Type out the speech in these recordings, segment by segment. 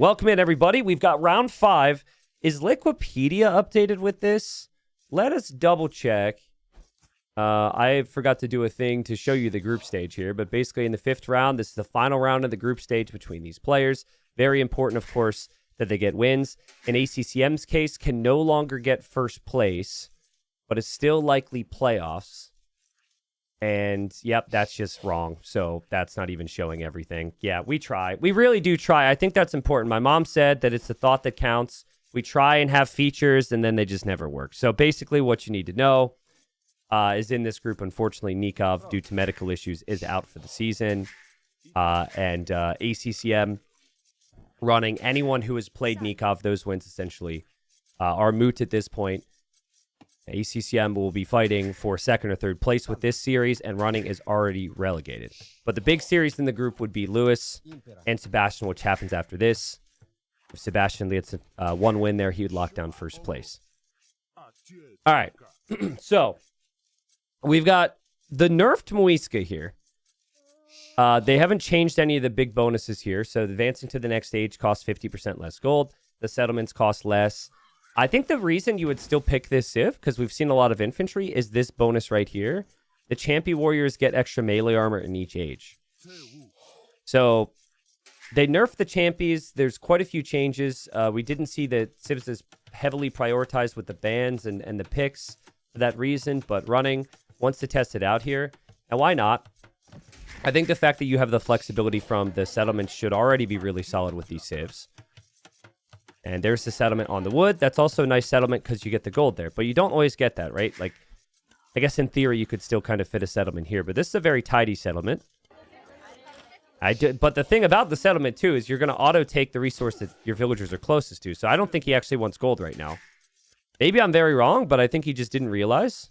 Welcome in, everybody. We've got round 5. Is Liquipedia updated with this? Let us double check. I forgot to do a thing to show you the group stage here, but basically in the 5th round, this is the final round of the group stage between these players. Very important, of course, that they get wins. In ACCM's case, can no longer get first place, but is still likely playoffs. And, yep, that's just wrong. So that's not even showing everything. Yeah, we try. We really do try. I think that's important. My mom said that it's the thought that counts. We try and have features, and then they just never work. So basically what you need to know is in this group, unfortunately, Nikov, due to medical issues, is out for the season. And ACCM running. Anyone who has played Nikov, those wins essentially are moot at this point. ACCM will be fighting for 2nd or 3rd place with this series, and running is already relegated. But the big series in the group would be Lewis and Sebastian, which happens after this. If Sebastian gets one win there, he would lock down first place. All right. So we've got the nerfed Muisca here. They haven't changed any of the big bonuses here. So advancing to the next stage costs 50% less gold. The settlements cost less. I think the reason you would still pick this Civ, because we've seen a lot of infantry, is this bonus right here. The Champy Warriors get extra melee armor in each age. So they nerfed the Champies. There's quite a few changes. We didn't see the Civs as heavily prioritized with the bans and the picks for that reason, but running wants to test it out here. And why not? I think the fact that you have the flexibility from the settlements should already be really solid with these Civs. And there's the settlement on the wood. That's also a nice settlement because you get the gold there. But you don't always get that, right? Like, I guess in theory, you could still kind of fit a settlement here. But this is a very tidy settlement. But the thing about the settlement, too, is you're going to auto-take the resource that your villagers are closest to. So I don't think he actually wants gold right now. Maybe I'm very wrong, but I think he just didn't realize.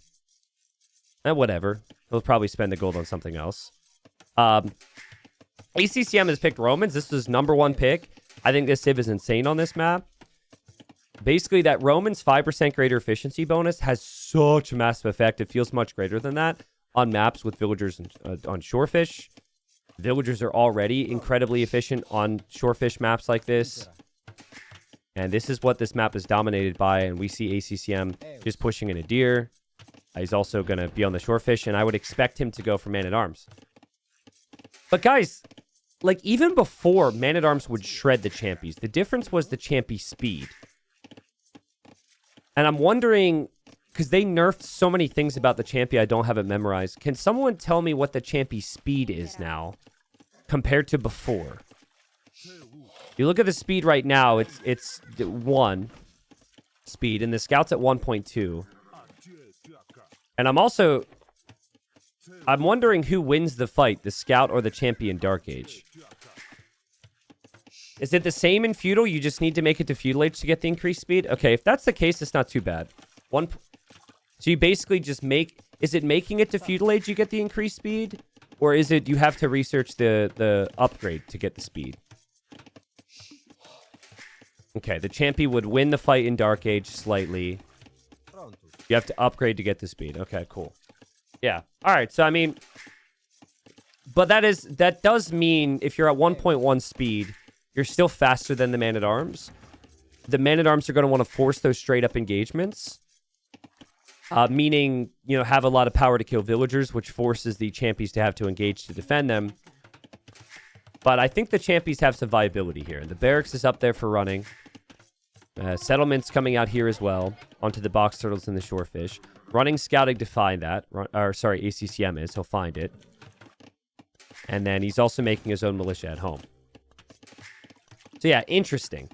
Whatever. He'll probably spend the gold on something else. ACCM has picked Romans. This was #1 pick. I think this Civ is insane on this map. Basically, that Roman's 5% greater efficiency bonus has such a massive effect. It feels much greater than that on maps with villagers on shorefish. Villagers are already incredibly efficient on shorefish maps like this. And this is what this map is dominated by. And we see ACCM just pushing in a deer. He's also going to be on the shorefish. And I would expect him to go for man-at-arms. But guys, like, even before, Man-at-Arms would shred the Champies. The difference was the Champy speed. And I'm wondering, because they nerfed so many things about the Champy, I don't have it memorized. Can someone tell me what the Champy speed is now compared to before? You look at the speed right now, it's 1 speed, and the Scout's at 1.2. And I'm wondering who wins the fight, the Scout or the Champion Dark Age. Is it the same in Feudal? You just need to make it to Feudal Age to get the increased speed? Okay, if that's the case, it's not too bad. So you basically just make... Is it making it to Feudal Age you get the increased speed? Or is it you have to research the upgrade to get the speed? Okay, the Champy would win the fight in Dark Age slightly. You have to upgrade to get the speed. Okay, cool. Yeah. All right. So, I mean, but that does mean if you're at 1.1 speed, you're still faster than the Man-at-Arms. The Man-at-Arms are going to want to force those straight-up engagements, meaning, you know, have a lot of power to kill villagers, which forces the Champies to have to engage to defend them. But I think the Champies have some viability here. The Barracks is up there for running. Settlements coming out here as well, onto the Box Turtles and the Shorefish. Running Scouting to find that. ACCM is. He'll find it. And then he's also making his own militia at home. So, yeah, interesting.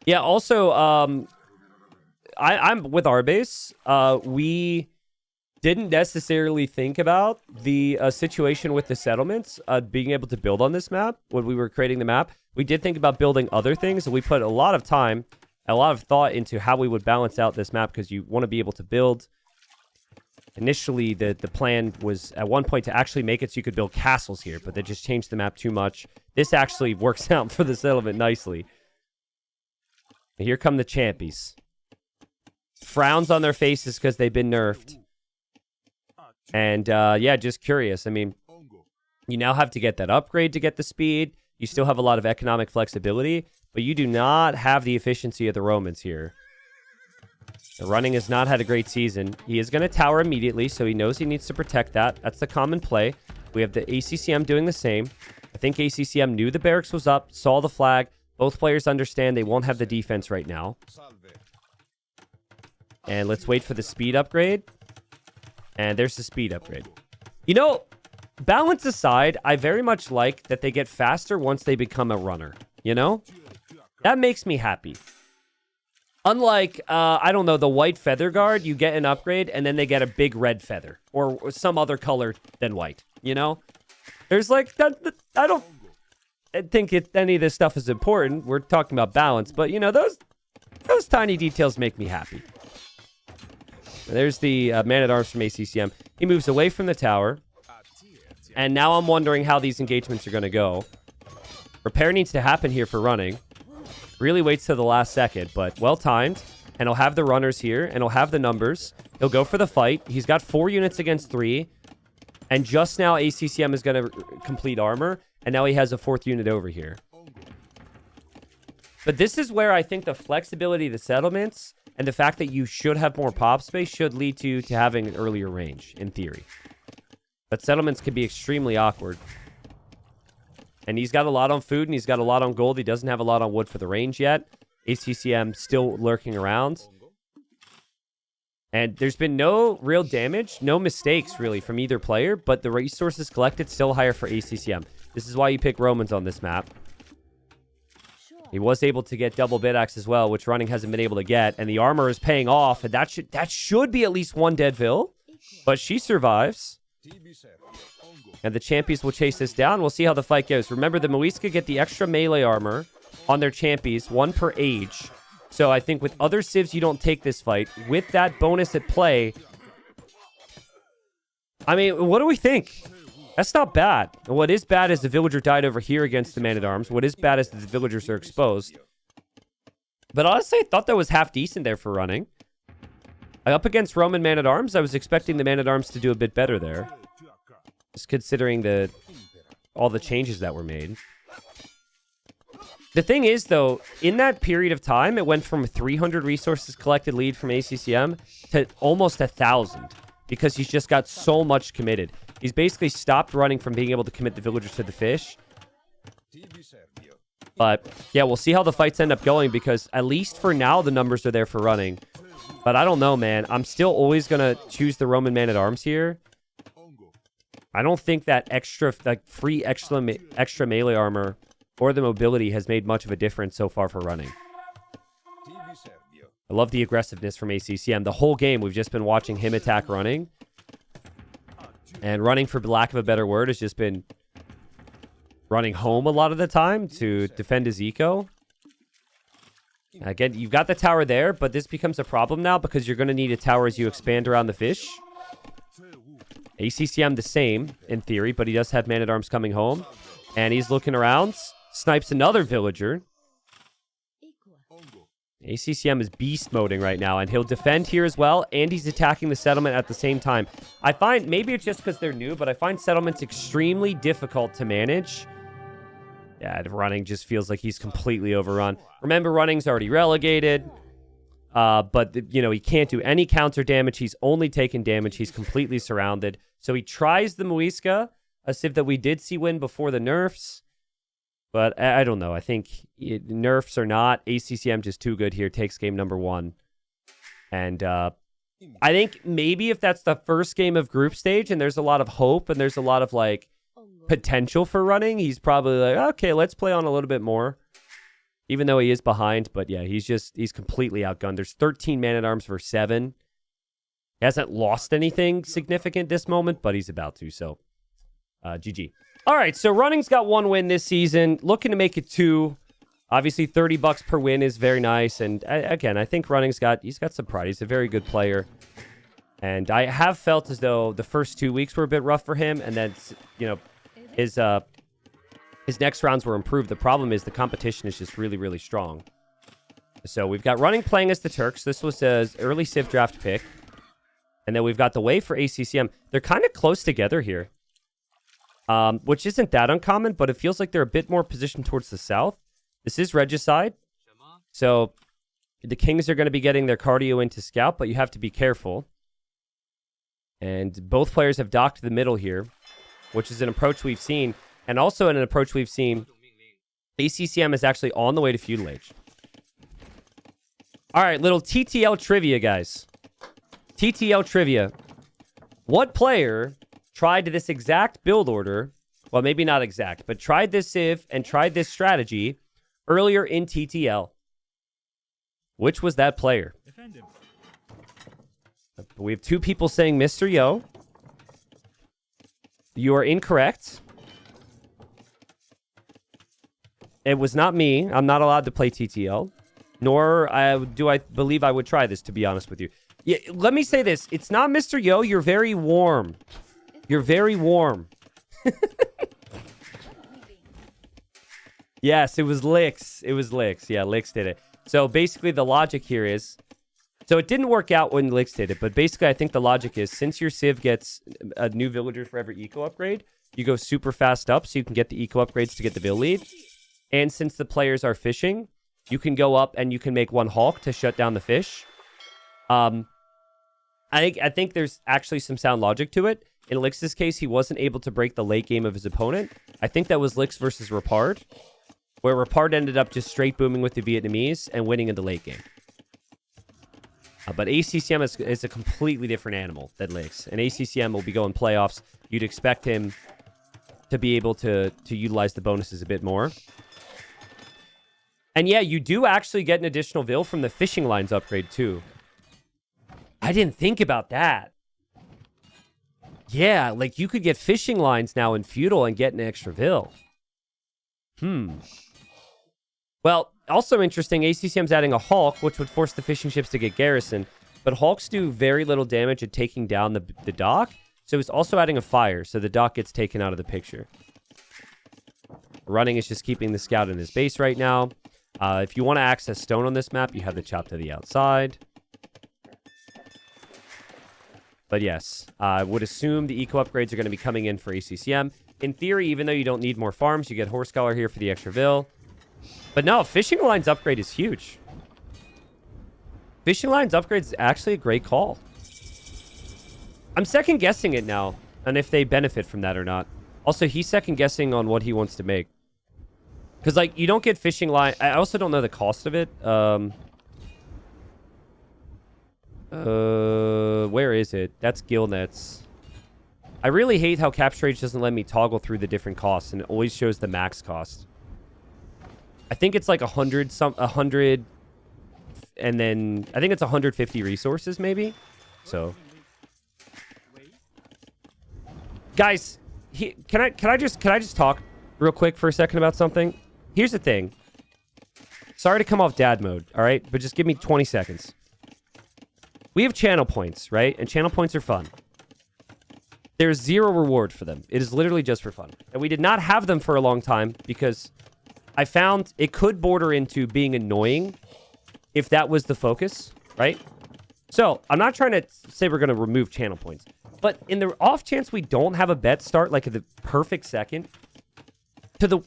Yeah, also, I'm with our base. We didn't necessarily think about the situation with the settlements, being able to build on this map when we were creating the map. We did think about building other things, and we put a lot of time, a lot of thought into how we would balance out this map, because you want to be able to build. Initially, the plan was at one point to actually make it so you could build castles here, but they just changed the map too much. This actually works out for the settlement nicely. And here come the Champies. Frowns on their faces because they've been nerfed. And, yeah, just curious. I mean, you now have to get that upgrade to get the speed. You still have a lot of economic flexibility, but you do not have the efficiency of the Romans here. The running has not had a great season. He is going to tower immediately, so he knows he needs to protect that. That's the common play. We have the ACCM doing the same. I think ACCM knew the barracks was up, saw the flag. Both players understand they won't have the defense right now. And let's wait for the speed upgrade. And there's the speed upgrade. You know, balance aside, I very much like that they get faster once they become a runner. You know? That makes me happy. Unlike, I don't know, the white feather guard, you get an upgrade, and then they get a big red feather. Or some other color than white, you know? There's like, I don't think any of this stuff is important. We're talking about balance. But, you know, those tiny details make me happy. There's the man-at-arms from ACCM. He moves away from the tower. And now I'm wondering how these engagements are going to go. Repair needs to happen here for running. Really waits till the last second, but well-timed. And he'll have the runners here, and he'll have the numbers. He'll go for the fight. He's got 4 units against 3. And just now, ACCM is going to complete armor. And now he has a 4th unit over here. But this is where I think the flexibility of the settlements and the fact that you should have more pop space should lead to having an earlier range, in theory. But settlements can be extremely awkward. And he's got a lot on food, and he's got a lot on gold. He doesn't have a lot on wood for the range yet. ACCM still lurking around. And there's been no real damage, no mistakes, really, from either player. But the resources collected still higher for ACCM. This is why you pick Romans on this map. He was able to get double bid axe as well, which running hasn't been able to get. And the armor is paying off, and that should be at least 1 dead vill. But she survives. And the champions will chase this down. We'll see how the fight goes. Remember, the Muisca get the extra melee armor on their champions, 1 per age. So I think with other civs, you don't take this fight. With that bonus at play, I mean, what do we think? That's not bad. What is bad is the villager died over here against the man-at-arms. What is bad is that the villagers are exposed. But honestly, I thought that was half decent there for running. Up against Roman man-at-arms, I was expecting the man-at-arms to do a bit better there. Just considering all the changes that were made. The thing is, though, in that period of time, it went from a 300 resources collected lead from ACCM to almost 1,000. Because he's just got so much committed. He's basically stopped running from being able to commit the villagers to the fish. But, yeah, we'll see how the fights end up going. Because at least for now, the numbers are there for running. But I don't know, man. I'm still always going to choose the Roman man-at-arms here. I don't think that free extra melee armor or the mobility has made much of a difference so far for running. I love the aggressiveness from ACCM. The whole game, we've just been watching him attack running. And running, for lack of a better word, has just been running home a lot of the time to defend his eco. Again, you've got the tower there, but this becomes a problem now because you're going to need a tower as you expand around the fish. ACCM the same, in theory, but he does have man-at-arms coming home. And he's looking around, snipes another villager. ACCM is beast moding right now, and he'll defend here as well, and he's attacking the settlement at the same time. I find, maybe it's just because they're new, but I find settlements extremely difficult to manage. Yeah, running just feels like he's completely overrun. Remember, running's already relegated, but, you know, he can't do any counter damage. He's only taking damage. He's completely surrounded. So he tries the Muisca, a civ that we did see win before the nerfs. But I don't know. I think nerfs or not, ACCM just too good here. Takes game number 1. And I think maybe if that's the first game of group stage and there's a lot of hope and there's a lot of, like, potential for running, he's probably like, okay, let's play on a little bit more. Even though he is behind. But yeah, he's completely outgunned. There's 13 man-at-arms for 7. He hasn't lost anything significant this moment, but he's about to. So, GG. All right, so running's got 1 win this season. Looking to make it 2. Obviously, $30 per win is very nice. And again, I think running's got some pride. He's a very good player. And I have felt as though the first 2 weeks were a bit rough for him. And then, you know, his next rounds were improved. The problem is the competition is just really, really strong. So we've got running playing as the Turks. This was his early Civ draft pick. And then we've got the way for ACCM. They're kind of close together here. which isn't that uncommon, but it feels like they're a bit more positioned towards the south. This is regicide, so the kings are going to be getting their cardio into scout, but you have to be careful. And both players have docked the middle here, which is an approach we've seen, and also an approach we've seen. ACCM is actually on the way to feudal age. All right, little TTL trivia, guys. TTL trivia. What player tried this exact build order, well, maybe not exact, but tried this civ and tried this strategy earlier in TTL? Which was that player? We have two people saying Mr. Yo. You are incorrect. It was not me. I'm not allowed to play TTL. Nor do I believe I would try this, to be honest with you. Yeah, let me say this. It's not Mr. Yo. You're very warm. You're very warm. Yes, it was Licks. It was Licks. Yeah, Licks did it. So basically the logic here is... So it didn't work out when Licks did it, but basically I think the logic is since your civ gets a new villager for every eco upgrade, you go super fast up so you can get the eco upgrades to get the vill lead. And since the players are fishing, you can go up and you can make one hawk to shut down the fish. I think there's actually some sound logic to it. In Licks' case, he wasn't able to break the late game of his opponent. I think that was Licks versus Rapard, where Rapard ended up just straight booming with the Vietnamese and winning in the late game. But ACCM is a completely different animal than Licks. And ACCM will be going playoffs. You'd expect him to be able to utilize the bonuses a bit more. And yeah, you do actually get an additional vill from the fishing lines upgrade too. I didn't think about that. Yeah, like you could get fishing lines now in feudal and get an extra vill. Well, also interesting, ACCM's adding a Hulk, which would force the fishing ships to get garrison. But Hulks do very little damage at taking down the dock. So it's also adding a fire, so the dock gets taken out of the picture. Running is just keeping the scout in his base right now. If you want to access stone on this map, you have the chop to the outside. But yes, I would assume the eco upgrades are going to be coming in for ACCM. In theory, even though you don't need more farms, you get Horse Collar here for the extra vill. But no, Fishing Lines upgrade is huge. Fishing Lines upgrade is actually a great call. I'm second guessing it now, and if they benefit from that or not. Also, he's second guessing on what he wants to make. Because, like, you don't get Fishing Line... I also don't know the cost of it. Where is it? That's Gill Nets. I really hate how Capture Age doesn't let me toggle through the different costs, and it always shows the max cost. I think it's like 100, and then I think it's 150 resources, maybe. So, guys, can I just talk real quick for a second about something? Here's the thing. Sorry to come off dad mode, all right? But just give me 20 seconds. We have channel points, right? And channel points are fun. There's zero reward for them. It is literally just for fun. And we did not have them for a long time because I found it could border into being annoying if that was the focus, right? So I'm not trying to say we're going to remove channel points, but in the off chance we don't have a bet start like at the perfect second, to the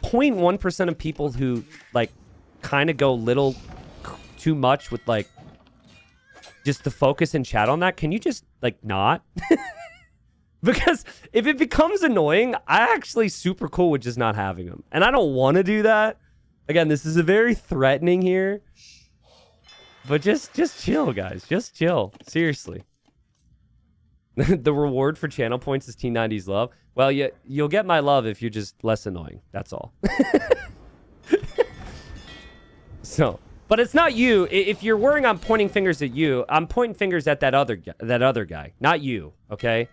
0.1% of people who like kind of go little too much with like just the focus and chat on that, can you just like not? Because if it becomes annoying, I actually super cool with just not having them. And I don't want to do that. Again, this is a very threatening here. But just chill, guys. Just chill. Seriously. The reward for channel points is T90's love. Well, you'll get my love if you're just less annoying. That's all. So, but it's not you. If you're worrying I'm pointing fingers at you, I'm pointing fingers at that other guy. Not you, okay?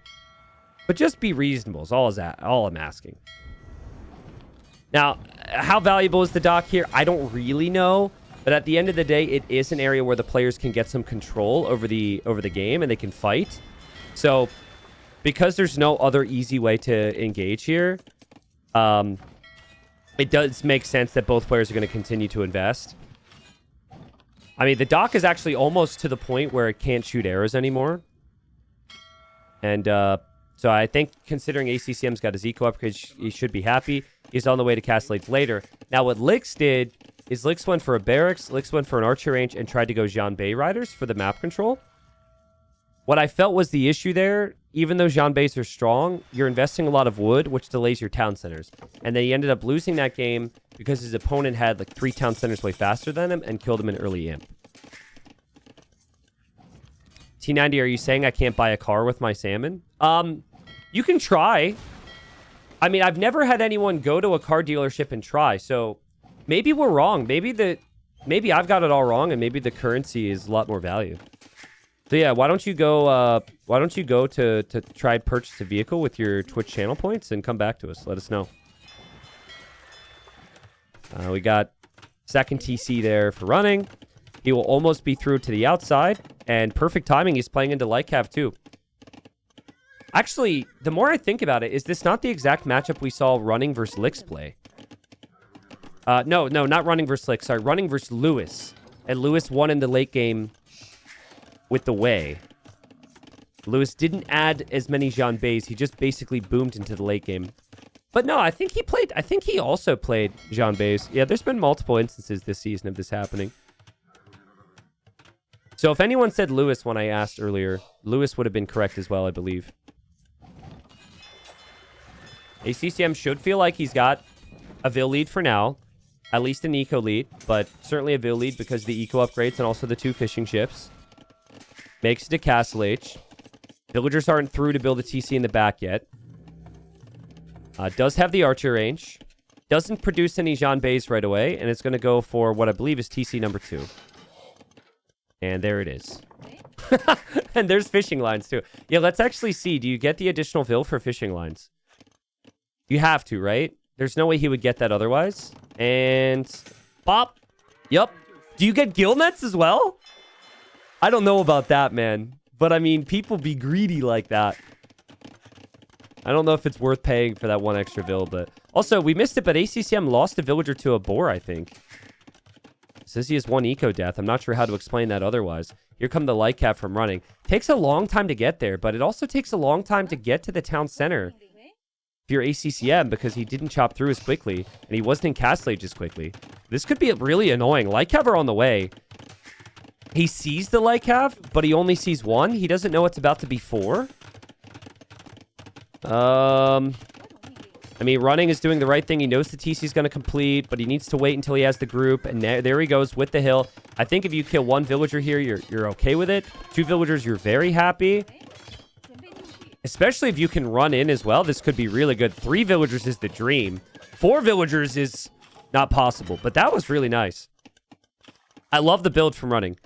But just be reasonable is all I'm asking. Now, how valuable is the dock here? I don't really know. But at the end of the day, it is an area where the players can get some control over the game and they can fight. So, because there's no other easy way to engage here, it does make sense that both players are going to continue to invest. I mean, the dock is actually almost to the point where it can't shoot arrows anymore. And, So I think considering ACCM's got his eco upgrade, he should be happy. He's on the way to cast Lades later. Now what Lix did is Lix went for a barracks, Lix went for an archer range, and tried to go Jean Bay Riders for the map control. What I felt was the issue there, even though Jean Bays are strong, you're investing a lot of wood, which delays your town centers. And then he ended up losing that game because his opponent had like 3 town centers way faster than him and killed him in early imp. T90, are you saying I can't buy a car with my salmon? You can try. I mean, I've never had anyone go to a car dealership and try, so maybe we're wrong. Maybe I've got it all wrong, and maybe the currency is a lot more value. So yeah, why don't you go to try and purchase a vehicle with your Twitch channel points and come back to us. Let us know. We got second TC there for running. He will almost be through to the outside. And perfect timing. He's playing into light cav too. Actually, the more I think about it, is this not the exact matchup we saw running versus Lix play? No, not running versus Lix. Sorry, running versus Lewis. And Lewis won in the late game with the way. Lewis didn't add as many Jean Bays. He just basically boomed into the late game. But no, I think he also played Jean Bays. Yeah, there's been multiple instances this season of this happening. So if anyone said Lewis when I asked earlier, Lewis would have been correct as well, I believe. ACCM should feel like he's got a Vil lead for now. At least an eco lead, but certainly a Vil lead because of the eco upgrades and also the 2 fishing ships. Makes it to Castle H. Villagers aren't through to build a TC in the back yet. Does have the archer range. Doesn't produce any Jean Bays right away, and it's going to go for what I believe is TC number 2. And there it is. And there's fishing lines too. Yeah, let's actually see. Do you get the additional Vil for fishing lines? You have to, right? There's no way he would get that otherwise. And pop. Yep. Do you get gill nets as well? I don't know about that, man. But I mean, people be greedy like that. I don't know if it's worth paying for that 1 extra Vil, but also we missed it, but ACCM lost a villager to a boar, I think. Says he has 1 eco death. I'm not sure how to explain that otherwise. Here come the light cap from running. Takes a long time to get there, but it also takes a long time to get to the town center if you're ACCM because he didn't chop through as quickly and he wasn't in Castle Age as quickly. This could be really annoying. Light cav are on the way. He sees the light cav, but he only sees 1. He doesn't know it's about to be 4. I mean, running is doing the right thing. He knows the TC is going to complete, but he needs to wait until he has the group. And there he goes with the hill. I think if you kill 1 villager here, you're okay with it. 2 villagers, you're very happy. Especially if you can run in as well. This could be really good. 3 villagers is the dream. 4 villagers is not possible, but that was really nice. I love the build from running.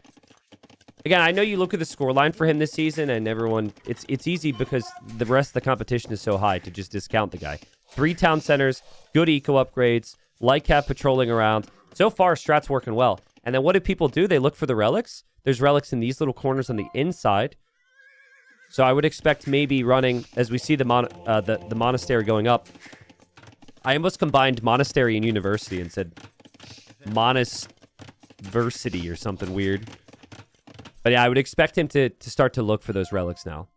Again, I know you look at the scoreline for him this season, and everyone, it's easy because the rest of the competition is so high to just discount the guy. 3 town centers, good eco upgrades, light cap patrolling around. So far, strat's working well. And then what do people do? They look for the relics. There's relics in these little corners on the inside. So I would expect maybe running, as we see the monastery going up. I almost combined monastery and university and said monastersity or something weird. But yeah, I would expect him to start to look for those relics now.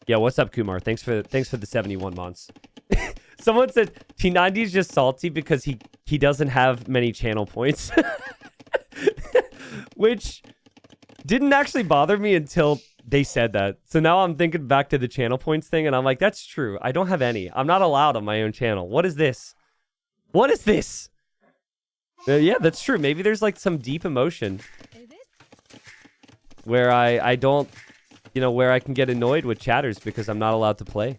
Yeah, what's up, Kumar? Thanks for the 71 months. Someone said T90 is just salty because he doesn't have many channel points. Which didn't actually bother me until they said that. So now I'm thinking back to the channel points thing, and I'm like, that's true. I don't have any. I'm not allowed on my own channel. What is this? What is this? Yeah, that's true. Maybe there's like some deep emotion where I don't, you know, where I can get annoyed with chatters because I'm not allowed to play.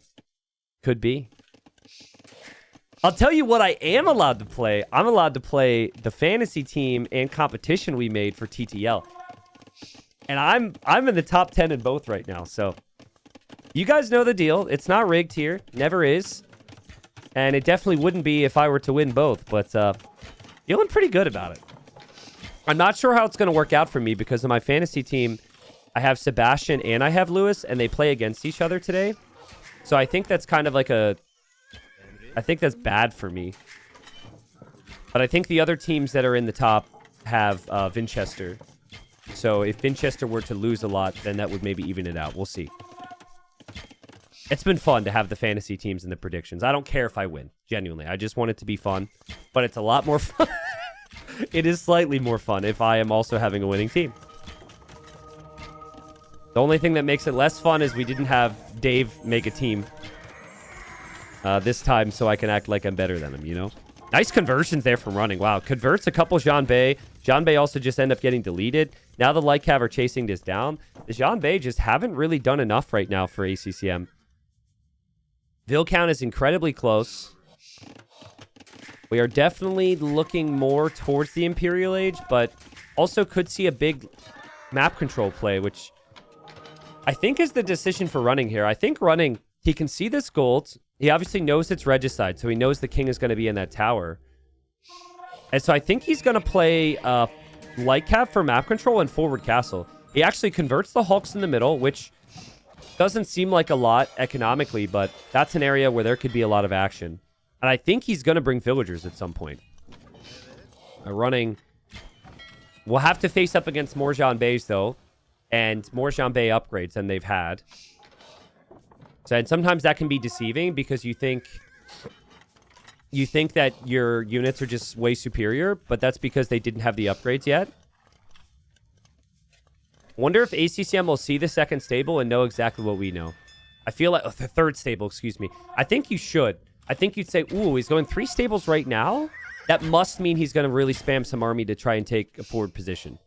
Could be. I'll tell you what I am allowed to play. I'm allowed to play the fantasy team and competition we made for TTL. And I'm in the top 10 in both right now. So you guys know the deal. It's not rigged here. Never is. And it definitely wouldn't be if I were to win both. But feeling pretty good about it. I'm not sure how it's going to work out for me because in my fantasy team, I have Sebastian and I have Lewis, and they play against each other today. So I think that's kind of like I think that's bad for me. But I think the other teams that are in the top have Winchester. So if Winchester were to lose a lot, then that would maybe even it out. We'll see. It's been fun to have the fantasy teams and the predictions. I don't care if I win, genuinely. I just want it to be fun. But it's a lot more fun. It is slightly more fun if I am also having a winning team. The only thing that makes it less fun is we didn't have Dave make a team this time, so I can act like I'm better than him, you know? Nice conversions there from running. Wow, converts a couple Jean-Bay. Jean-Bay also just end up getting deleted. Now the Lycav are chasing this down. The Jean-Bay just haven't really done enough right now for ACCM. Vill count is incredibly close. We are definitely looking more towards the Imperial Age, but also could see a big map control play, which I think is the decision for running here. I think running, he can see this gold. He obviously knows it's regicide, so he knows the king is going to be in that tower. And so I think he's going to play Lycav for map control and forward castle. He actually converts the Hulks in the middle, which doesn't seem like a lot economically, but that's an area where there could be a lot of action. And I think he's going to bring villagers at some point. Running. We'll have to face up against more Jean-Bays, though. And more Jean-Bay upgrades than they've had. So, and sometimes that can be deceiving because you think that your units are just way superior, but that's because they didn't have the upgrades yet. Wonder if ACCM will see the second stable and know exactly what we know. I feel like... Oh, the third stable, excuse me. I think you should. I think you'd say, ooh, he's going 3 stables right now? That must mean he's going to really spam some army to try and take a forward position.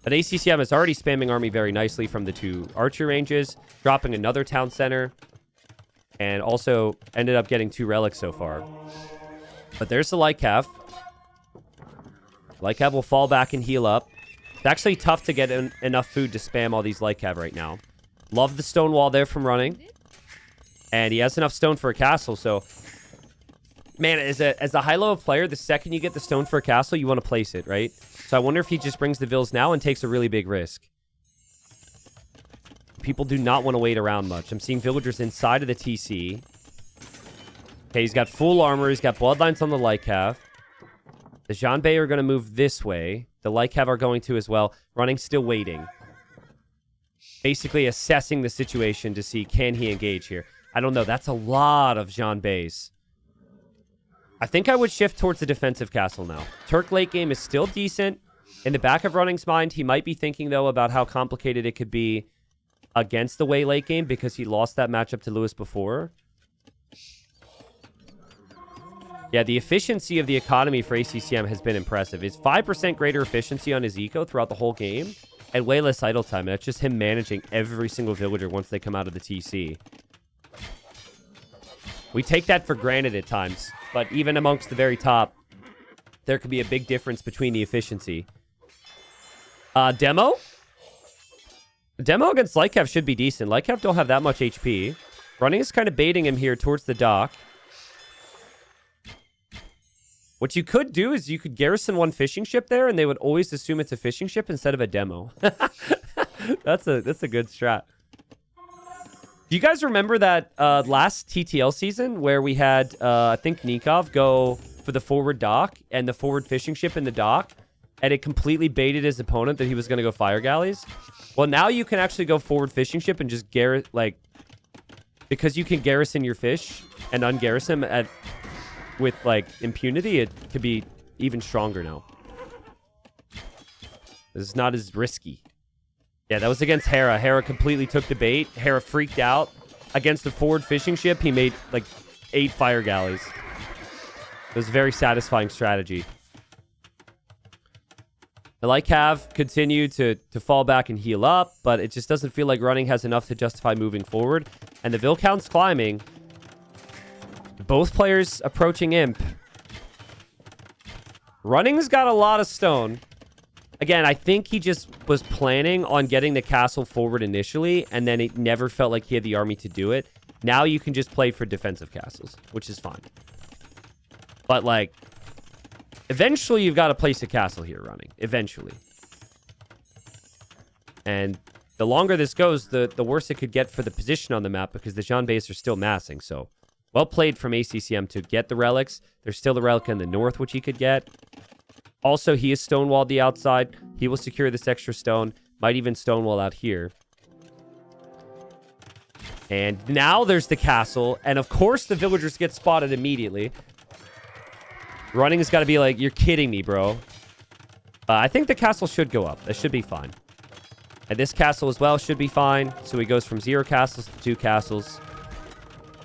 But ACCM is already spamming army very nicely from the 2 archer ranges, dropping another town center, and also ended up getting 2 relics so far. But there's the Lycav. Lycav will fall back and heal up. It's actually tough to get enough food to spam all these Lycav right now. Love the stone wall there from running. And he has enough stone for a castle, so... Man, as a high-level player, the second you get the stone for a castle, you want to place it, right? So I wonder if he just brings the Vills now and takes a really big risk. People do not want to wait around much. I'm seeing villagers inside of the TC. Okay, he's got full armor. He's got bloodlines on the Lycav. The Jean-Bay are going to move this way. The Lycav are going to as well. Running, still waiting. Basically assessing the situation to see, can he engage here? I don't know. That's a lot of Jean-Bays. I think I would shift towards the defensive castle now. Turk late game is still decent. In the back of Running's mind, he might be thinking, though, about how complicated it could be against the Wei late game because he lost that matchup to Lewis before. Yeah, the efficiency of the economy for ACCM has been impressive. It's 5% greater efficiency on his eco throughout the whole game and way less idle time. That's just him managing every single villager once they come out of the TC. We take that for granted at times, but even amongst the very top, there could be a big difference between the efficiency. Demo? Demo against Lycav should be decent. Lycav don't have that much HP. Running is kind of baiting him here towards the dock. What you could do is you could garrison 1 fishing ship there, and they would always assume it's a fishing ship instead of a demo. That's a good strat. Do you guys remember that last TTL season where we had, I think, Nikov go for the forward dock and the forward fishing ship in the dock, and it completely baited his opponent that he was going to go fire galleys? Well, now you can actually go forward fishing ship and just because you can garrison your fish and ungarrison them with, impunity, it could be even stronger now. This is not as risky. Yeah, that was against Hera. Hera completely took the bait. Hera freaked out. Against the forward fishing ship, he made, 8 fire galleys. It was a very satisfying strategy. The Lycav continue to fall back and heal up, but it just doesn't feel like running has enough to justify moving forward. And the Vill count's climbing. Both players approaching Imp. Running's got a lot of stone. Again, I think he just was planning on getting the castle forward initially, and then it never felt like he had the army to do it. Now you can just play for defensive castles, which is fine. But, eventually you've got to place a castle here, Running. Eventually. And the longer this goes, the worse it could get for the position on the map, because the Jean-Bays are still massing, so... Well played from ACCM to get the relics. There's still the relic in the north, which he could get. Also, he is stonewalled the outside. He will secure this extra stone. Might even stonewall out here. And now there's the castle. And of course the villagers get spotted immediately. Running has got to be like, you're kidding me, bro. I think the castle should go up. That should be fine. And this castle as well should be fine. So he goes from 0 castles to 2 castles.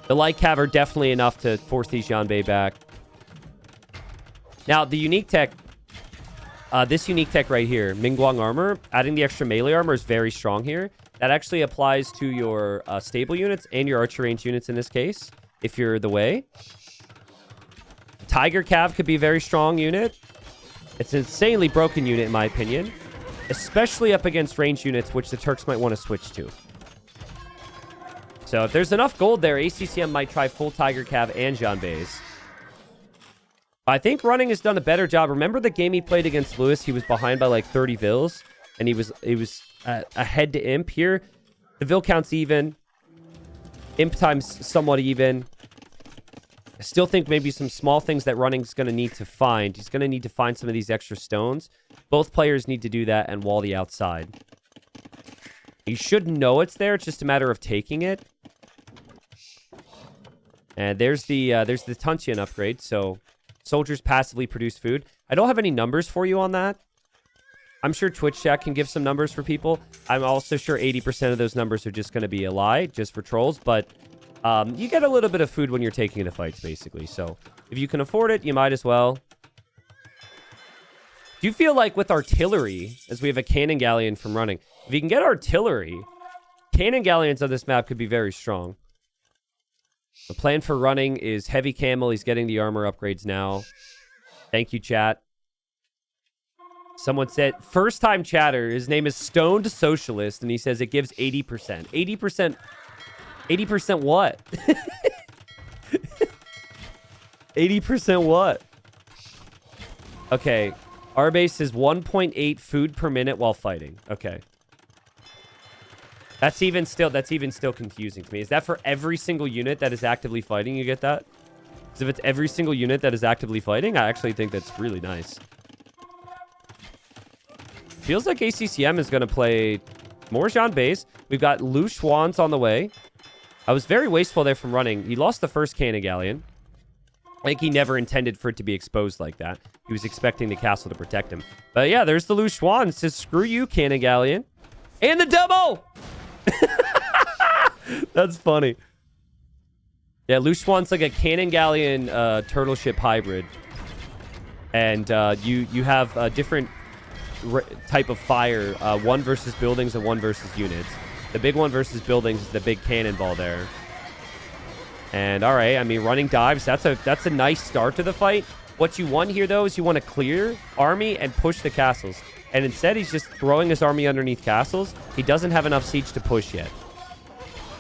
The light cav are definitely enough to force these Yanbei back. Now, the unique tech... this unique tech right here, Mingguang armor, adding the extra melee armor is very strong here. That actually applies to your stable units and your archer range units in this case, if you're the way. Tiger Cav could be a very strong unit. It's an insanely broken unit, in my opinion. Especially up against range units, which the Turks might want to switch to. So if there's enough gold there, ACCM might try full Tiger Cav and Janbeis. I think Running has done a better job. Remember the game he played against Lewis? He was behind by like 30 vills. And he was ahead to Imp here. The vill count's even. Imp time's somewhat even. I still think maybe some small things that Running's going to need to find. He's going to need to find some of these extra stones. Both players need to do that and wall the outside. You should know it's there. It's just a matter of taking it. And there's the Tuntian upgrade. So soldiers passively produce food. I don't have any numbers for you on that. I'm sure Twitch chat can give some numbers for people. I'm also sure 80% of those numbers are just going to be a lie, just for trolls. But you get a little bit of food when you're taking the fights, basically. So if you can afford it, you might as well. Do you feel like with artillery, as we have a cannon galleon from Running, if you can get artillery, cannon galleons on this map could be very strong. The plan for Running is heavy camel. He's getting the armor upgrades now. Thank you, chat. Someone said, first time chatter, his name is Stoned Socialist, and he says it gives 80%. 80%? 80% what? 80% what? Okay. Our base is 1.8 food per minute while fighting. Okay. That's even still confusing to me. Is that for every single unit that is actively fighting? You get that? Because if it's every single unit that is actively fighting, I actually think that's really nice. Feels like ACCM is going to play more Jean base. We've got Lu Schwans on the way. I was very wasteful there from Running. He lost the first cannon galleon. I think he never intended for it to be exposed like that. He was expecting the castle to protect him. But yeah, there's the Lu Schwan. It says, screw you, cannon galleon. And the double! That's funny. Yeah, Lu Schwan's like a cannon galleon turtle ship hybrid. And you have a different type of fire. One versus buildings and one versus units. The big one versus buildings is the big cannonball there. And all right, I mean, Running dives. That's a nice start to the fight. What you want here, though, is you want to clear army and push the castles. And instead, he's just throwing his army underneath castles. He doesn't have enough siege to push yet.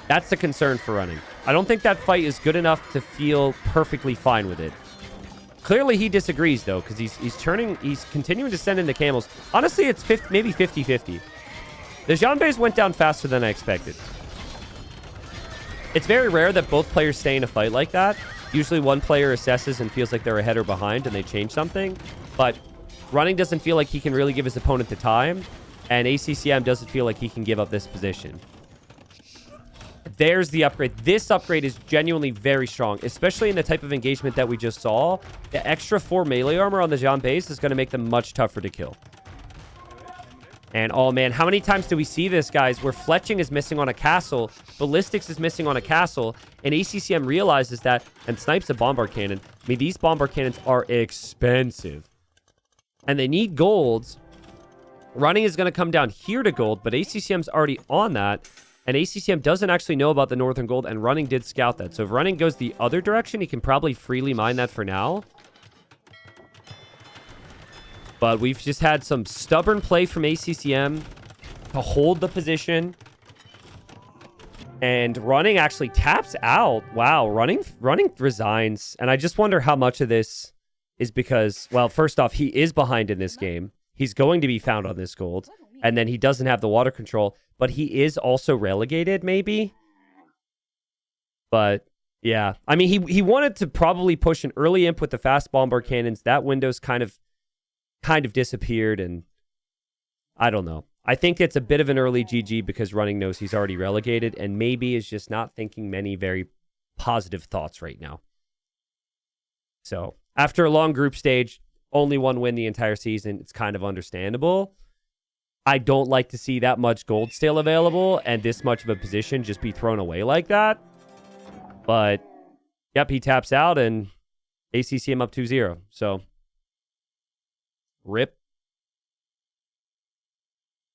That's the concern for Running. I don't think that fight is good enough to feel perfectly fine with it. Clearly, he disagrees, though, because he's continuing to send in the camels. Honestly, it's maybe 50-50. The Janbeis went down faster than I expected. It's very rare that both players stay in a fight like that. Usually one player assesses and feels like they're ahead or behind and they change something. But Running doesn't feel like he can really give his opponent the time. And ACCM doesn't feel like he can give up this position. There's the upgrade. This upgrade is genuinely very strong, especially in the type of engagement that we just saw. The extra 4 melee armor on the Janbeis is going to make them much tougher to kill. And, oh, man, how many times do we see this, guys, where fletching is missing on a castle, ballistics is missing on a castle, and ACCM realizes that and snipes a bombard cannon. I mean, these bombard cannons are expensive. And they need golds. Running is going to come down here to gold, but ACCM's already on that. And ACCM doesn't actually know about the northern gold, and Running did scout that. So if Running goes the other direction, he can probably freely mine that for now. But we've just had some stubborn play from ACCM to hold the position. And Running actually taps out. Wow, Running resigns. And I just wonder how much of this is because, well, first off, he is behind in this game. He's going to be found on this gold. And then he doesn't have the water control. But he is also relegated, maybe. But, yeah. I mean, he wanted to probably push an early imp with the fast bombard cannons. That window's kind of disappeared, and I don't know. I think it's a bit of an early GG because Running knows he's already relegated and maybe is just not thinking many very positive thoughts right now. So after a long group stage, only one win the entire season, it's kind of understandable. I don't like to see that much gold still available and this much of a position just be thrown away like that. But, yep, he taps out and ACCM up 2-0. So, rip.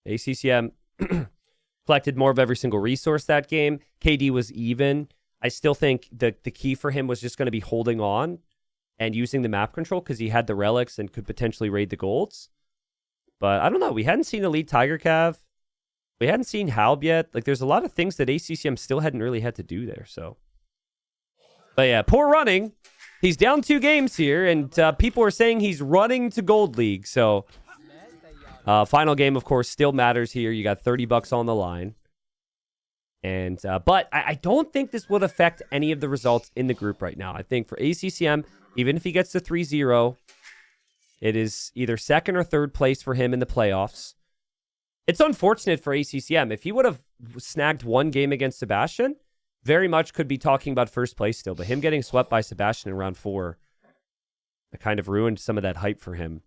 ACCM collected more of every single resource that game. KD was even. I still think that the key for him was just going to be holding on and using the map control because he had the relics and could potentially raid the golds. But I don't know. We hadn't seen Elite Tiger Cav. We hadn't seen Halb yet. Like, there's a lot of things that ACCM still hadn't really had to do there. So, but yeah, poor Running. He's down 2 games here, and people are saying he's running to Gold League. So, final game, of course, still matters here. You got $30 on the line. And but I don't think this would affect any of the results in the group right now. I think for ACCM, even if he gets to 3-0, it is either second or third place for him in the playoffs. It's unfortunate for ACCM. If he would have snagged one game against Sebastian, very much could be talking about first place still. But him getting swept by Sebastian in round 4, it kind of ruined some of that hype for him.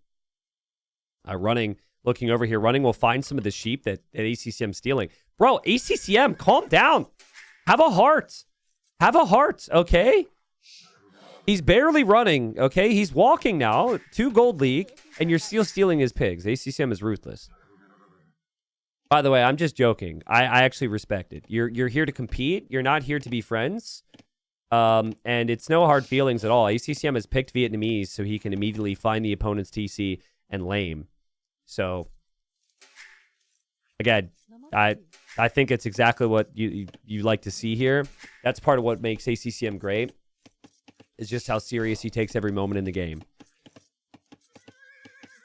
Running, looking over here, Running will find some of the sheep that ACCM's stealing. Bro, ACCM, calm down. Have a heart. Have a heart, okay? He's barely running, okay? He's walking now to Gold League, and you're still stealing his pigs. ACCM is ruthless. By the way, I'm just joking. I actually respect it. You're here to compete. You're not here to be friends. And it's no hard feelings at all. ACCM has picked Vietnamese so he can immediately find the opponent's TC and lame. So, again, I think it's exactly what you like to see here. That's part of what makes ACCM great, is just how serious he takes every moment in the game.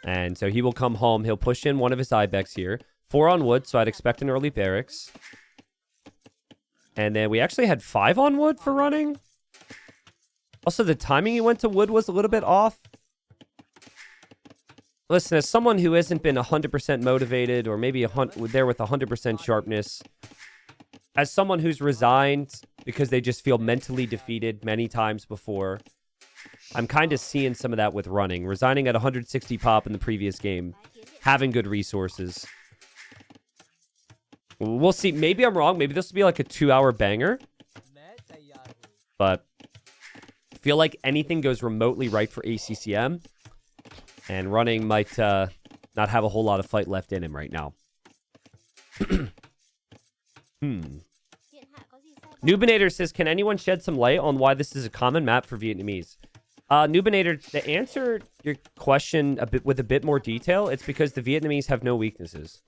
And so he will come home. He'll push in one of his Ibex here. 4 on wood, so I'd expect an early barracks. And then we actually had 5 on wood for Running. Also, the timing he went to wood was a little bit off. Listen, as someone who hasn't been 100% motivated or maybe there with 100% sharpness, as someone who's resigned because they just feel mentally defeated many times before, I'm kind of seeing some of that with Running. Resigning at 160 pop in the previous game, having good resources. We'll see. Maybe I'm wrong. Maybe this will be like a 2-hour banger. But I feel like anything goes remotely right for ACCM. And Running might not have a whole lot of fight left in him right now. Nubinator says, can anyone shed some light on why this is a common map for Vietnamese? Nubinator, to answer your question with a bit more detail, it's because the Vietnamese have no weaknesses.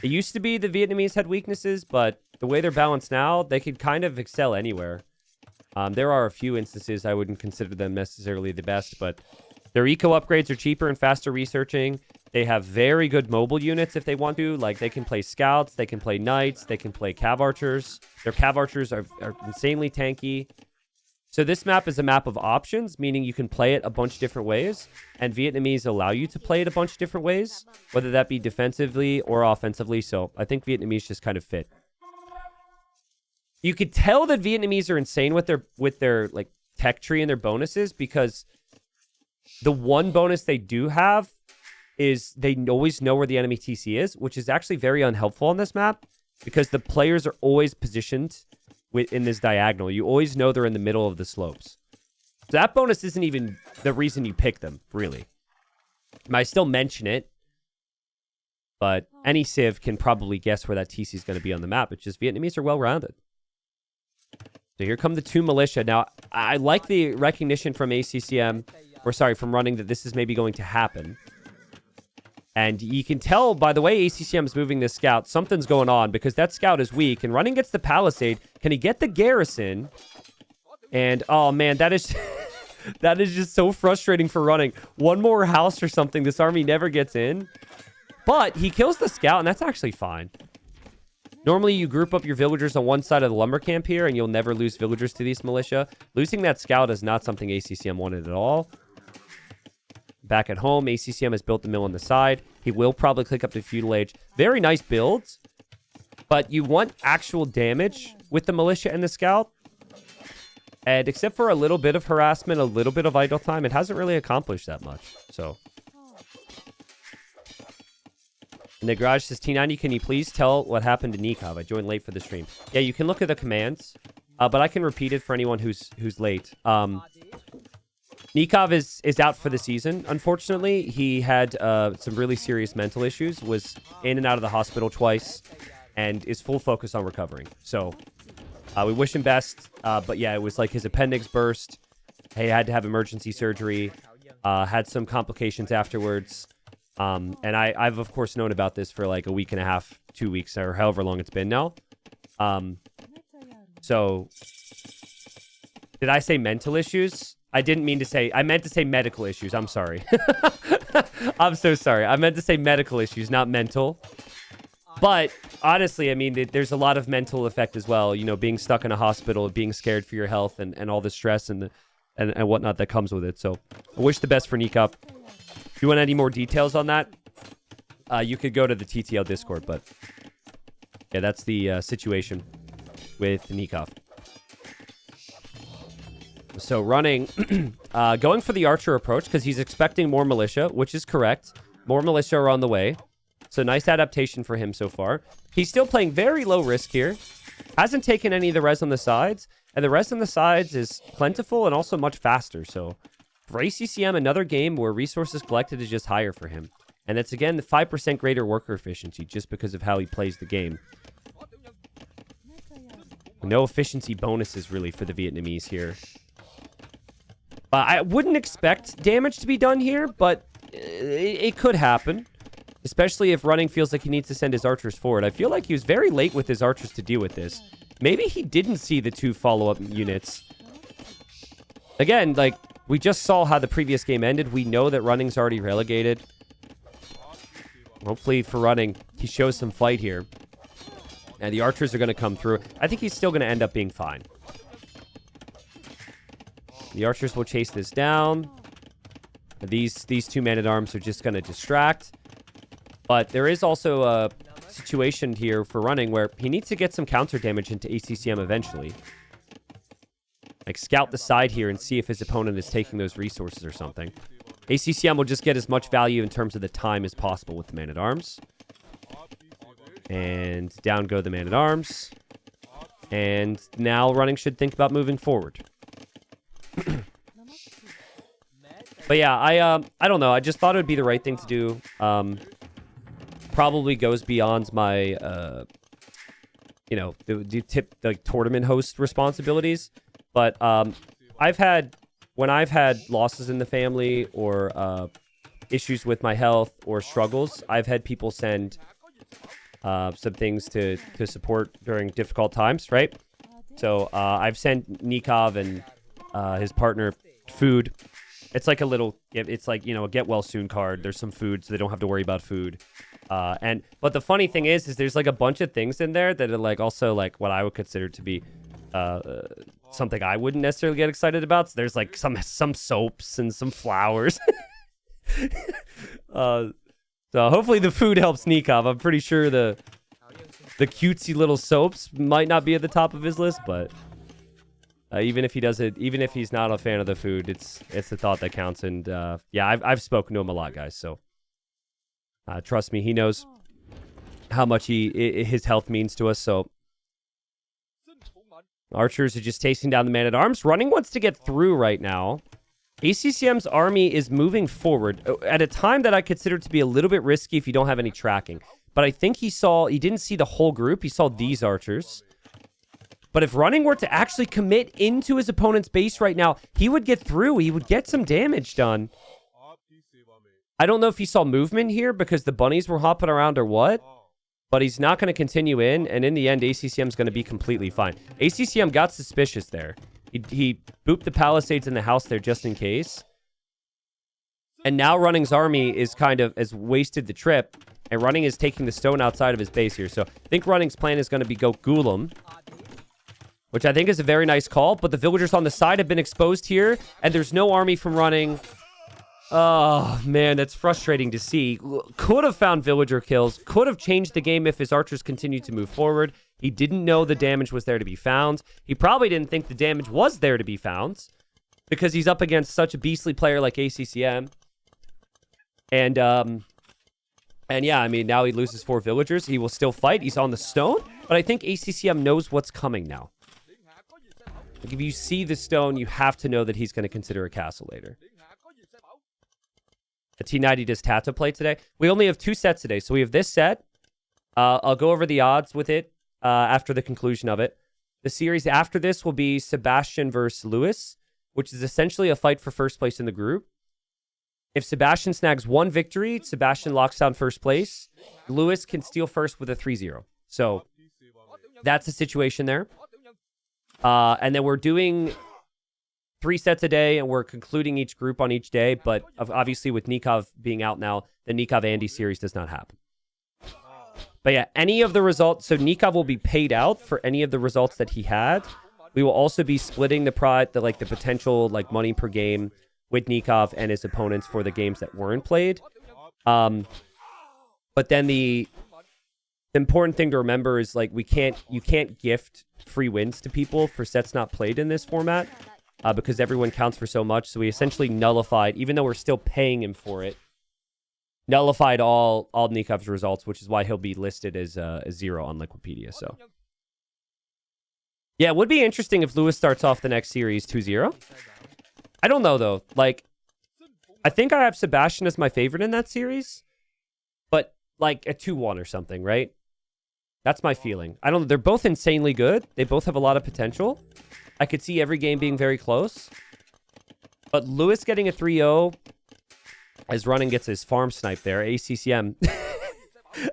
It used to be the Vietnamese had weaknesses, but the way they're balanced now, they could kind of excel anywhere. There are a few instances I wouldn't consider them necessarily the best, but their eco upgrades are cheaper and faster researching. They have very good mobile units if they want to. Like, they can play scouts, they can play knights, they can play cav archers. Their cav archers are insanely tanky. So this map is a map of options, meaning you can play it a bunch of different ways, and Vietnamese allow you to play it a bunch of different ways, whether that be defensively or offensively. So I think Vietnamese just kind of fit. You could tell that Vietnamese are insane with their like tech tree and their bonuses, because the one bonus they do have is they always know where the enemy TC is, which is actually very unhelpful on this map because the players are always positioned in this diagonal. You always know they're in the middle of the slopes. So that bonus isn't even the reason you pick them, really. I still mention it, but any civ can probably guess where that TC is going to be on the map. It's just Vietnamese are well-rounded. So here come the 2 militia. Now, I like the recognition from ACCM, or sorry, from Running, that this is maybe going to happen. And you can tell by the way ACCM is moving this scout, something's going on because that scout is weak. And Running gets the palisade. Can he get the garrison? And, oh, man, that is that is just so frustrating for Running. One more house or something, this army never gets in. But he kills the scout, and that's actually fine. Normally, you group up your villagers on one side of the lumber camp here, and you'll never lose villagers to these militia. Losing that scout is not something ACCM wanted at all. back at home. ACCM has built the mill on the side. He will probably click up to feudal age. Very nice builds, but you want actual damage with the militia and the scout. And except for a little bit of harassment, a little bit of idle time, it hasn't really accomplished that much. So, and the garage says, T90, can you please tell what happened to Nikov? I joined late for the stream. Yeah, you can look at the commands, but I can repeat it for anyone who's late. Nikov is out for the season, unfortunately. He had some really serious mental issues, was in and out of the hospital twice, and is full focus on recovering. So, we wish him best, but yeah, it was like his appendix burst. He had to have emergency surgery, had some complications afterwards. And I've, of course, known about this for like a week and a half, 2 weeks, or however long it's been now. So, did I say mental issues? I didn't mean to say, I meant to say medical issues. I'm sorry. I'm so sorry. I meant to say medical issues, not mental. But honestly, I mean, there's a lot of mental effect as well. You know, being stuck in a hospital, being scared for your health, and all the stress and whatnot that comes with it. So I wish the best for Nikov. If you want any more details on that, you could go to the TTL Discord. But yeah, that's the situation with Nikov. So running, going for the archer approach because he's expecting more militia, which is correct. More militia are on the way. So nice adaptation for him so far. He's still playing very low risk here. Hasn't taken any of the res on the sides. And the res on the sides is plentiful and also much faster. So for ACCM, another game where resources collected is just higher for him. And that's, again, the 5% greater worker efficiency just because of how he plays the game. No efficiency bonuses, really, for the Vietnamese here. I wouldn't expect damage to be done here, but it could happen. Especially if running feels like he needs to send his archers forward. I feel like he was very late with his archers to deal with this. Maybe he didn't see the 2 follow-up units. Again, like, we just saw how the previous game ended. We know that running's already relegated. Hopefully for running, he shows some fight here. And the archers are going to come through. I think he's still going to end up being fine. The archers will chase this down. These 2 men-at-arms are just going to distract. But there is also a situation here for running where he needs to get some counter damage into ACCM eventually. Like, scout the side here and see if his opponent is taking those resources or something. ACCM will just get as much value in terms of the time as possible with the man-at-arms. And down go the man-at-arms. And now running should think about moving forward. But yeah, I don't know. I just thought it would be the right thing to do. Probably goes beyond my, you know, the tournament host responsibilities. But when I've had losses in the family or issues with my health or struggles, I've had people send some things to support during difficult times, right? So I've sent Nikov and his partner food. It's like a little, it's like, you know, a get well soon card. There's some food so they don't have to worry about food. But the funny thing is there's like a bunch of things in there that are like also like what I would consider to be something I wouldn't necessarily get excited about. So there's like some soaps and some flowers. So hopefully the food helps Nikov. I'm pretty sure the cutesy little soaps might not be at the top of his list, but even if he's not a fan of the food, it's the thought that counts. And yeah, I've spoken to him a lot, guys. So trust me, he knows how much his health means to us. So archers are just chasing down the man-at-arms. Running wants to get through right now. ACCM's army is moving forward at a time that I consider to be a little bit risky if you don't have any tracking. But I think he didn't see the whole group. He saw these archers. But if running were to actually commit into his opponent's base right now, he would get through. He would get some damage done. I don't know if he saw movement here because the bunnies were hopping around or what. But he's not going to continue in. And in the end, ACCM's going to be completely fine. ACCM got suspicious there. He booped the palisades in the house there just in case. And now Running's army is has wasted the trip. And Running is taking the stone outside of his base here. So I think Running's plan is going to be go Golem, which I think is a very nice call. But the villagers on the side have been exposed here. And there's no army from Running. Oh, man, that's frustrating to see. Could have found villager kills. Could have changed the game if his archers continued to move forward. He didn't know the damage was there to be found. He probably didn't think the damage was there to be found because he's up against such a beastly player like ACCM. And yeah, I mean, now he loses 4 villagers. He will still fight. He's on the stone. But I think ACCM knows what's coming now. Like, if you see the stone, you have to know that he's going to consider a castle later. A T90 does Tata play today. We only have 2 sets today. So we have this set. I'll go over the odds with it after the conclusion of it. The series after this will be Sebastian versus Lewis, which is essentially a fight for first place in the group. If Sebastian snags 1 victory, Sebastian locks down first place. Lewis can steal first with a 3-0. So that's the situation there. And then we're doing 3 sets a day, and we're concluding each group on each day. But obviously, with Nikov being out now, the Nikov-Andy series does not happen. But yeah, any of the results... So Nikov will be paid out for any of the results that he had. We will also be splitting the potential money per game with Nikov and his opponents for the games that weren't played. But then the important thing to remember is you can't gift free wins to people for sets not played in this format because everyone counts for so much. So we essentially nullified, even though we're still paying him for it, nullified all Nikov's results, which is why he'll be listed as 0 on Liquipedia. So yeah, it would be interesting if Lewis starts off the next series 2-0. I don't know, though. I think I have Sebastian as my favorite in that series. But, a 2-1 or something, right? That's my feeling. I don't know. They're both insanely good. They both have a lot of potential. I could see every game being very close. But Lewis getting a 3-0 as Running gets his farm snipe there. ACCM.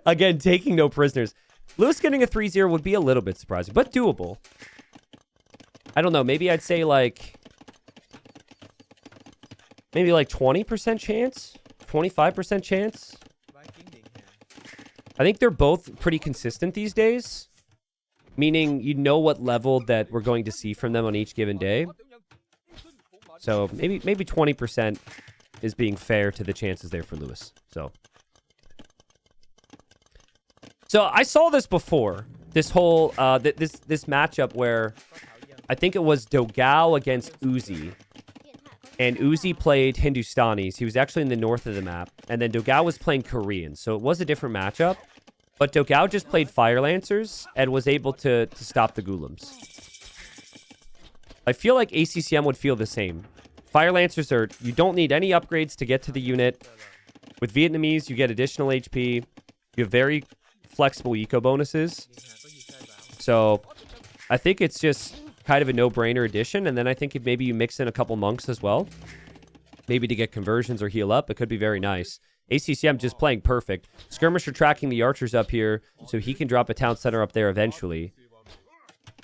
Again, taking no prisoners. Lewis getting a 3-0 would be a little bit surprising, but doable. I don't know. Maybe I'd say, maybe 20% chance? 25% chance? I think they're both pretty consistent these days. Meaning you know what level that we're going to see from them on each given day. So maybe 20% is being fair to the chances there for Lewis. So I saw this before. This whole this matchup where I think it was Dogao against Uzi. And Uzi played Hindustanis. He was actually in the north of the map. And then Dogao was playing Korean. So it was a different matchup. But Dogao just played Fire Lancers and was able to stop the Ghoulims. I feel like ACCM would feel the same. Fire Lancers you don't need any upgrades to get to the unit. With Vietnamese, you get additional HP. You have very flexible eco bonuses. So I think it's just kind of a no-brainer addition. And then I think if maybe you mix in a couple monks as well, maybe to get conversions or heal up, it could be very nice. ACCM just playing perfect. Skirmisher tracking the archers up here so he can drop a town center up there eventually.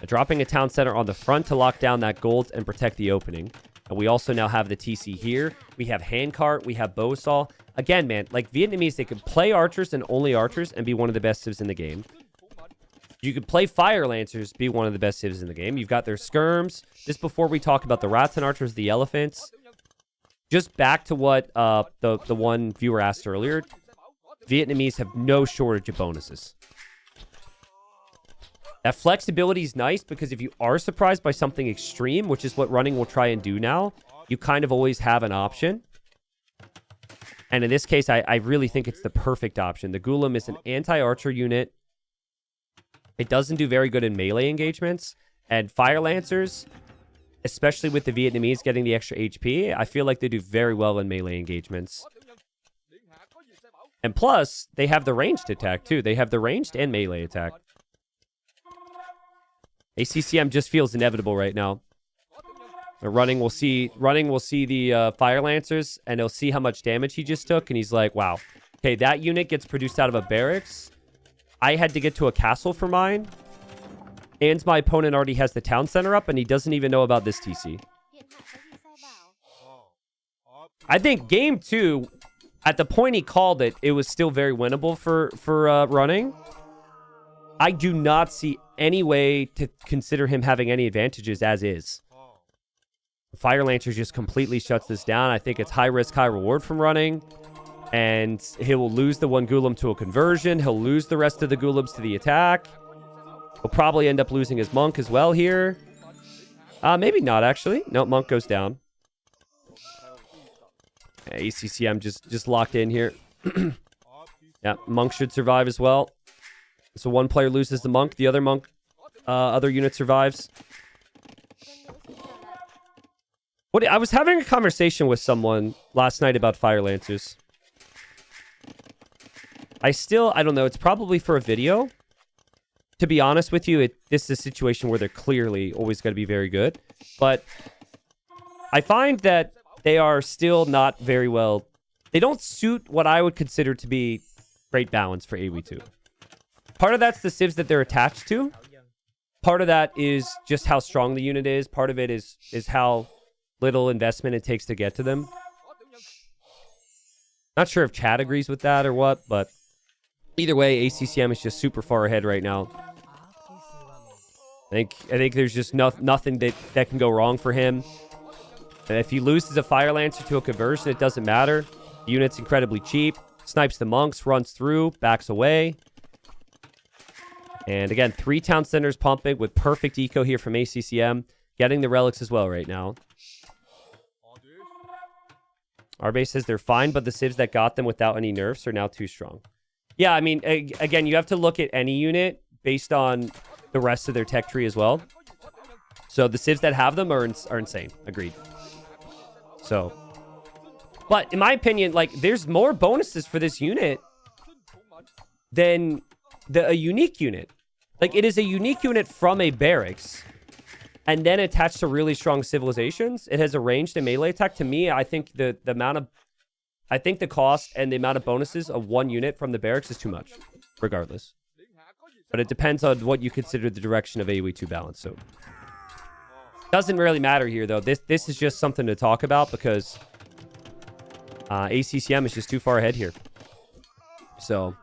Dropping a town center on the front to lock down that gold and protect the opening. And we also now have the TC here. We have handcart. We have bowsaw. Again, man, Vietnamese, they could play archers and only archers and be one of the best civs in the game. You could play Fire Lancers, be one of the best civs in the game. You've got their skirms. Just before we talk about the rats and archers, the elephants. Just back to what the one viewer asked earlier. Vietnamese have no shortage of bonuses. That flexibility is nice because if you are surprised by something extreme, which is what Running will try and do now, you kind of always have an option. And in this case, I really think it's the perfect option. The Ghoulim is an anti-archer unit. It doesn't do very good in melee engagements. And Fire Lancers, especially with the Vietnamese getting the extra HP, I feel like they do very well in melee engagements. And plus, they have the ranged attack too. They have the ranged and melee attack. ACCM just feels inevitable right now. Running will see the Fire Lancers, and he'll see how much damage he just took, and he's like, wow. Okay, that unit gets produced out of a barracks. I had to get to a castle for mine. And my opponent already has the town center up, and he doesn't even know about this TC. I think game 2, at the point he called it, it was still very winnable for Running. I do not see any way to consider him having any advantages as is. Fire Lancer just completely shuts this down. I think it's high risk, high reward from running. And he will lose the one Golem to a conversion. He'll lose the rest of the Golems to the attack. He'll probably end up losing his Monk as well here. Maybe not, actually. No, Monk goes down. ACCM just locked in here. Yeah, Monk should survive as well. So one player loses the Monk. The other Monk, other unit survives. I was having a conversation with someone last night about Fire Lancers. I don't know. It's probably for a video. To be honest with you, this is a situation where they're clearly always going to be very good. But I find that they are still not very well... They don't suit what I would consider to be great balance for AoE2. Part of that's the civs that they're attached to. Part of that is just how strong the unit is. Part of it is how little investment it takes to get to them. Not sure if Chad agrees with that or what, but either way, ACCM is just super far ahead right now. I think there's just nothing that can go wrong for him. And if he loses a Fire Lancer to a conversion, it doesn't matter. The unit's incredibly cheap. Snipes the monks, runs through, backs away. And again, 3 town centers pumping with perfect eco here from ACCM. Getting the relics as well right now. Our base says they're fine, but the civs that got them without any nerfs are now too strong. Yeah, I mean, again, you have to look at any unit based on the rest of their tech tree as well. So the civs that have them are insane. Agreed. So, but in my opinion, like, there's more bonuses for this unit than a unique unit. Like, it is a unique unit from a barracks and then attached to really strong civilizations. It has a ranged and melee attack. To me, I think the cost and the amount of bonuses of one unit from the barracks is too much, regardless. But it depends on what you consider the direction of AoE2 balance. So, doesn't really matter here, though. This is just something to talk about because ACCM is just too far ahead here. So,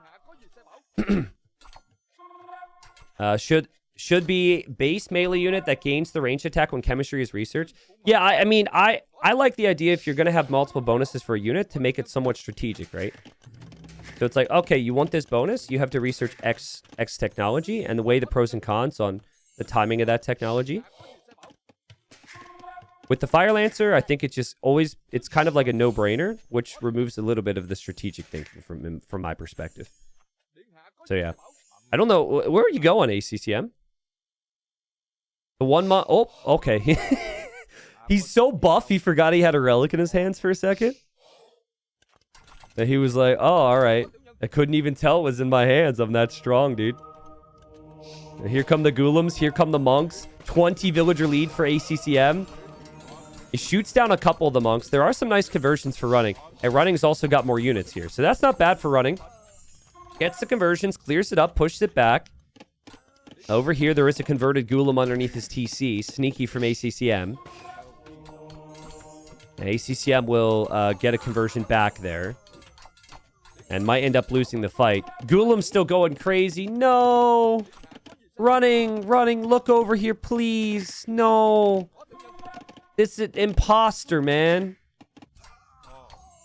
should be base melee unit that gains the ranged attack when chemistry is researched. Yeah, I mean, I like the idea if you're going to have multiple bonuses for a unit to make it somewhat strategic, right? So it's like, okay, you want this bonus, you have to research X technology and the way the pros and cons on the timing of that technology. With the Fire Lancer, I think it's kind of like a no-brainer, which removes a little bit of the strategic thinking from my perspective. So yeah. I don't know. Where are you going, ACCM? The 1 month... Oh, okay. He's so buff, he forgot he had a relic in his hands for a second. And he was like, oh, all right. I couldn't even tell it was in my hands. I'm that strong, dude. And here come the Golems. Here come the monks. 20 villager lead for ACCM. He shoots down a couple of the monks. There are some nice conversions for running. And running's also got more units here. So that's not bad for running. Gets the conversions, clears it up, pushes it back. Over here, there is a converted Golem underneath his TC. Sneaky from ACCM. And ACCM will get a conversion back there. And might end up losing the fight. Golem's still going crazy. No! Running! Look over here, please. No! This is imposter, man.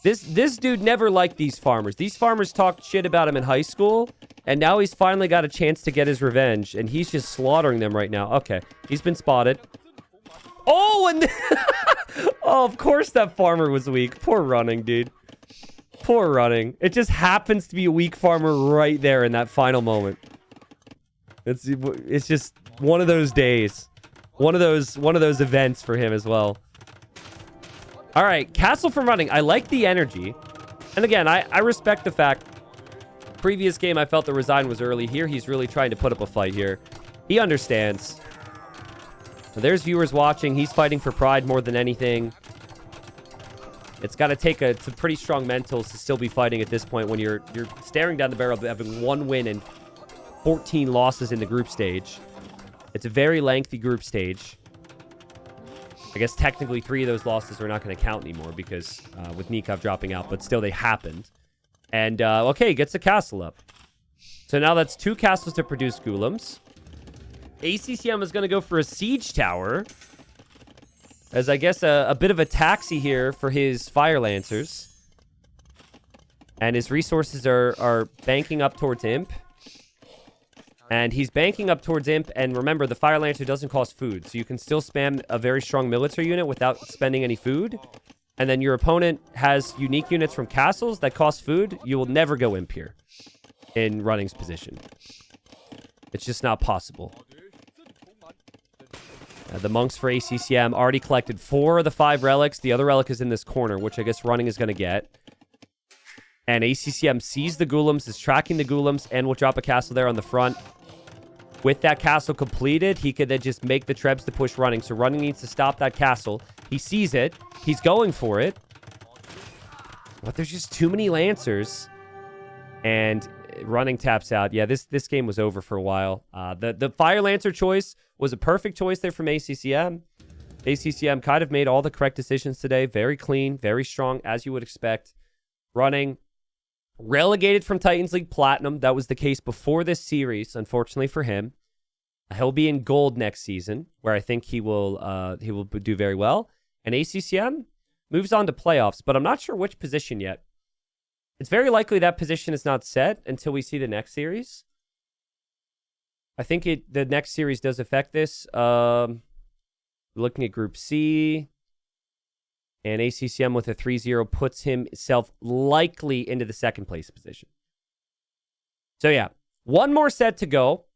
This dude never liked these farmers. These farmers talked shit about him in high school. And now he's finally got a chance to get his revenge. And he's just slaughtering them right now. Okay. He's been spotted. Oh, and... oh, of course that farmer was weak. Poor running, dude. Poor running. It just happens to be a weak farmer right there in that final moment. It's just one of those days. One of those events for him as well. All right, Castle from running. I like the energy. And again, I respect the fact. Previous game, I felt the resign was early. Here, he's really trying to put up a fight here. He understands. There's viewers watching. He's fighting for pride more than anything. It's got to take some pretty strong mentals to still be fighting at this point when you're staring down the barrel of having 1 win and 14 losses in the group stage. It's a very lengthy group stage. I guess technically 3 of those losses are not going to count anymore because with Nikov dropping out, but still they happened. And, okay, gets a castle up. So now that's 2 castles to produce Golems. ACCM is going to go for a siege tower. as I guess a bit of a taxi here for his Fire Lancers. And his resources are banking up towards Imp. And he's banking up towards Imp. And remember, the Fire Lancer doesn't cost food. So you can still spam a very strong military unit without spending any food. And then your opponent has unique units from castles that cost food. You will never go Imp here in Running's position. It's just not possible. The monks for ACCM already collected 4 of the 5 relics. The other relic is in this corner, which I guess Running is going to get. And ACCM sees the Ghoulems, is tracking the Ghoulems, and will drop a castle there on the front. With that castle completed, he could then just make the Trebs to push Running. So Running needs to stop that castle. He sees it. He's going for it. But there's just too many Lancers. And Running taps out. Yeah, this game was over for a while. The Fire Lancer choice was a perfect choice there from ACCM. ACCM kind of made all the correct decisions today. Very clean, very strong, as you would expect. Running relegated from Titans League Platinum. That was the case before this series, unfortunately for him. He'll be in gold next season, where I think he will do very well. And ACCM moves on to playoffs, but I'm not sure which position yet. It's very likely that position is not set until we see the next series. I think the next series does affect this. Looking at Group C, and ACCM with a 3-0 puts himself likely into the second place position. So yeah, one more set to go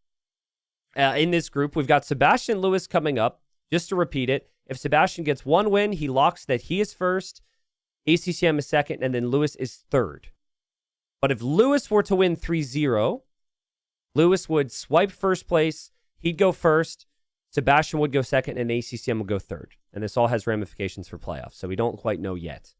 in this group. We've got Sebastian Lewis coming up. Just to repeat it, if Sebastian gets 1 win, he locks that he is first, ACCM is second, and then Lewis is third. But if Lewis were to win 3-0, Lewis would swipe first place, he'd go first, Sebastian would go second, and ACCM would go third. And this all has ramifications for playoffs, so we don't quite know yet.